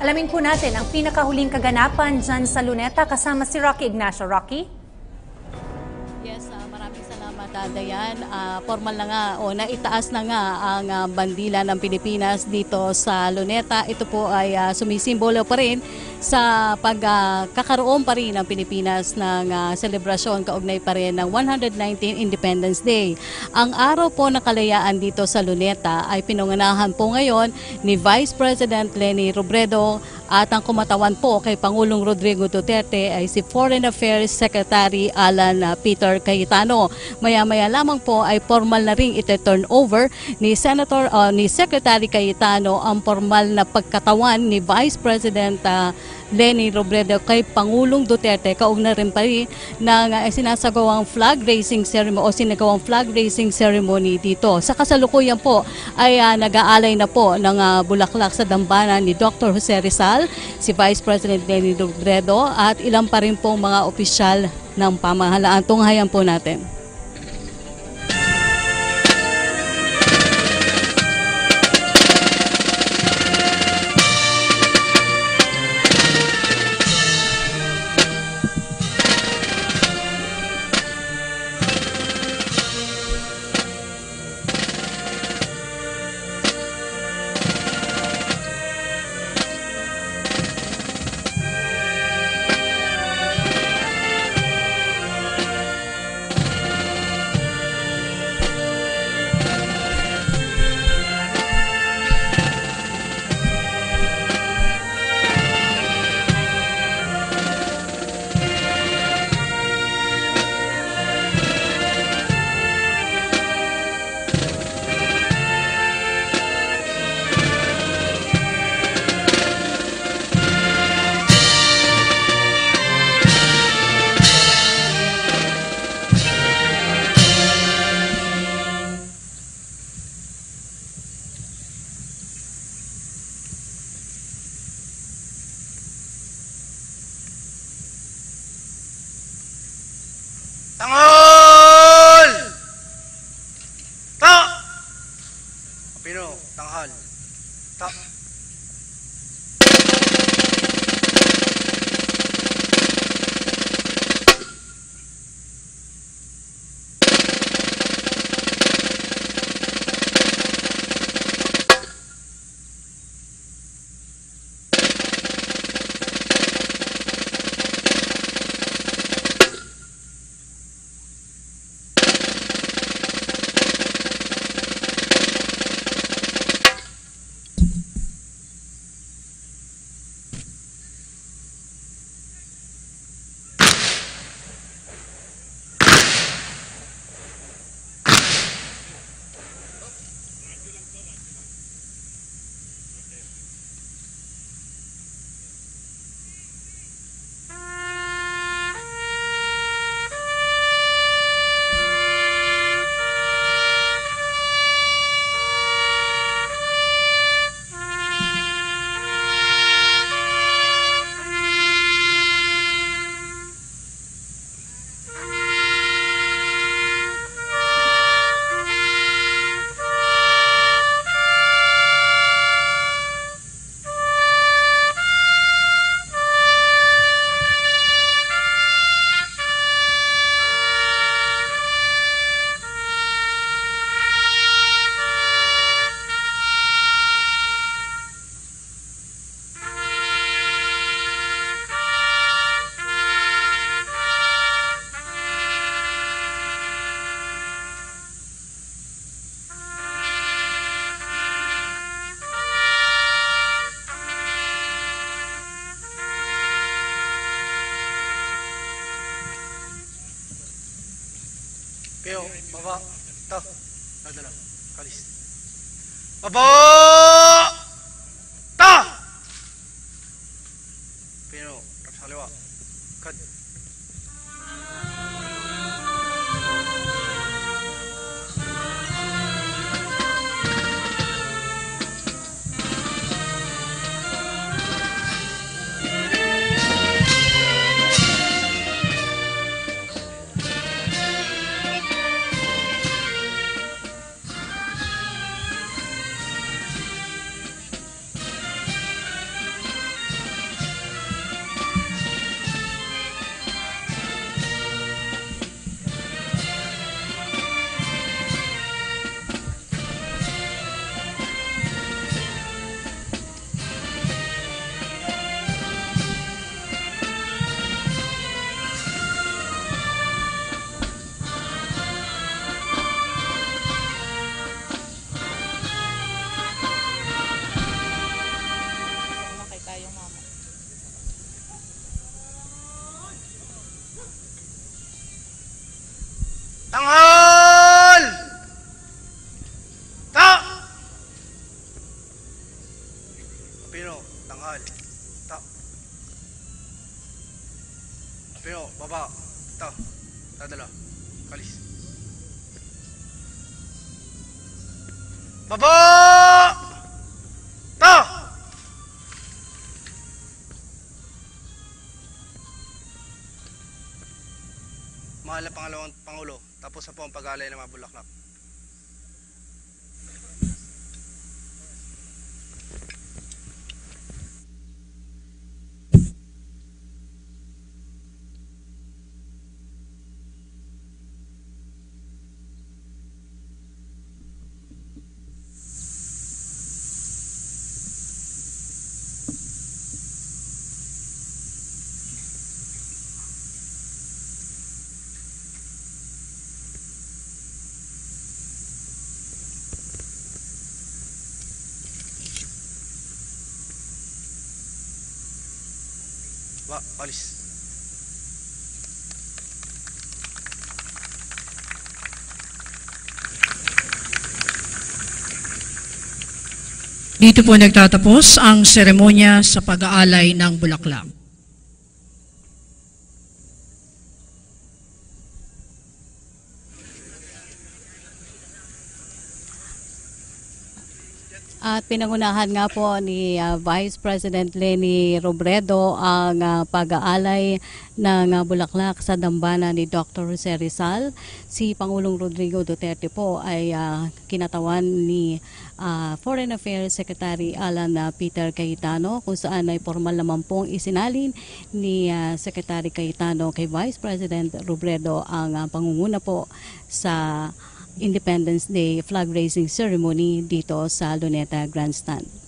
Alamin po natin ang pinakahuling kaganapan dyan sa Luneta kasama si Rocky Ignacio. Rocky? Yes, maraming salamat, Dayan. Formal na nga o naitaas na nga ang bandila ng Pilipinas dito sa Luneta. Ito po ay sumisimbolo pa rin sa pagkakaroon pa rin ng Pilipinas ng selebrasyon kaugnay pa rin ng 119 Independence Day. Ang araw po ng kalayaan dito sa Luneta ay pinunganahan po ngayon ni Vice President Leni Robredo at ang kumatawan po kay Pangulong Rodrigo Duterte ay si Foreign Affairs Secretary Alan Peter Cayetano. Maya-maya lamang po ay formal na ring ite-turn over ni Secretary Cayetano ang formal na pagkatawan ni Vice President Leni Robredo kay Pangulong Duterte kaugnay rin pa rin ng sinasagawang flag raising ceremony o sinagawang flag raising ceremony dito. Sa kasalukuyan po ay nag-aalay na po ng bulaklak sa dambana ni Dr. Jose Rizal, si Vice President Leni Robredo at ilang pa rin pong mga opisyal ng pamahalaan. Tunghayan po natin. Tanghal! Ta! Pino, tanghal. Ta! Pio, baba, ta, nadala, kalis. Baba! Ta! Pino, rap sa kaliwa. Kad. Ta. Pino, baba. Ta. Dadala. Kalis. Baba! Ta! Mahal na pangalawang Pangulo, tapos na po ang pag-alay ng mga bulaklak. Ba, alis. Dito po nagtatapos ang seremonya sa pag-aalay ng bulaklak. At pinangunahan nga po ni Vice President Leni Robredo ang pag-aalay ng bulaklak sa dambana ni Dr. Jose Rizal. Si Pangulong Rodrigo Duterte po ay kinatawan ni Foreign Affairs Secretary Alan Peter Cayetano, kung saan ay formal naman pong isinalin ni Secretary Cayetano kay Vice President Robredo ang pangunguna po sa Independence Day flag raising ceremony dito sa Luneta Grandstand.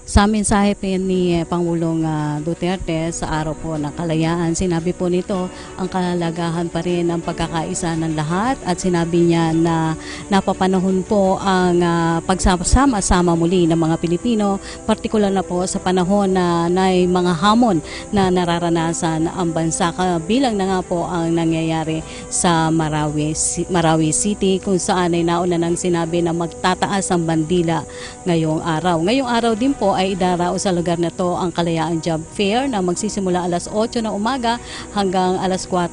Sa mensahe po ni Pangulong Duterte sa araw po ng kalayaan, sinabi po nito ang kahalagahan pa rin ng pagkakaisa ng lahat, at sinabi niya na napapanahon po ang pagsama-sama muli ng mga Pilipino, partikular na po sa panahon na may mga hamon na nararanasan ang bansa, kabilang na nga po ang nangyayari sa Marawi City, kung saan ay nauna nang sinabi na magtataas ang bandila ngayong araw. Ngayong araw din po ay idarao sa lugar na to ang Kalayaan Job Fair na magsisimula alas 8 ng umaga hanggang alas 4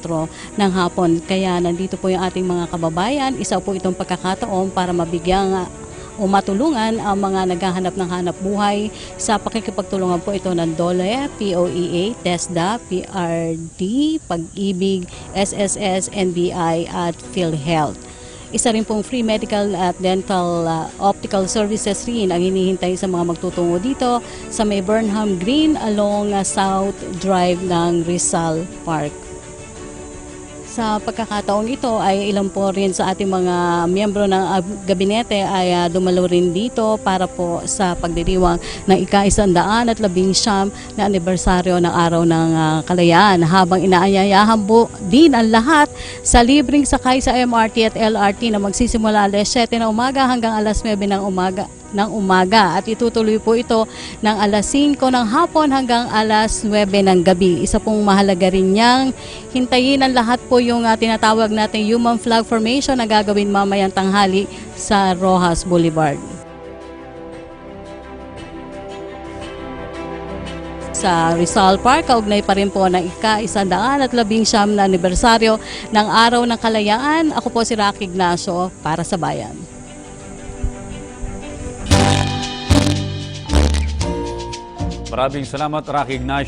ng hapon. Kaya nandito po yung ating mga kababayan. Isa po itong pagkakataon para mabigyan o matulungan ang mga naghahanap ng hanap buhay sa pakikipagtulungan po ito ng DOLE, POEA, TESDA, PRD, Pag-ibig, SSS, NBI at PhilHealth. Isa rin pong free medical at dental optical services rin ang hinihintay sa mga magtutungo dito sa may Burnham Green along South Drive ng Rizal Park. Sa pagkakataong ito ay ilan po rin sa ating mga miyembro ng gabinete ay dumalo rin dito para po sa pagdiriwang ng ika-119 na anibersaryo ng Araw ng Kalayaan, habang inaanyayahan po din ang lahat sa libreng sakay sa MRT at LRT na magsisimula alas 7 ng umaga hanggang alas 9 ng umaga at itutuloy po ito ng alas 5 ng hapon hanggang alas 9 ng gabi. Isa pong mahalaga rin niyang hintayin ang lahat po yung tinatawag nating human flag formation na gagawin mamayang tanghali sa Rojas Boulevard. Sa Rizal Park, kaugnay pa rin po ng ika-119 na anibersaryo ng Araw ng Kalayaan. Ako po si Rocky Ignacio para sa Bayan. Maraming salamat, Rocky Ignacio.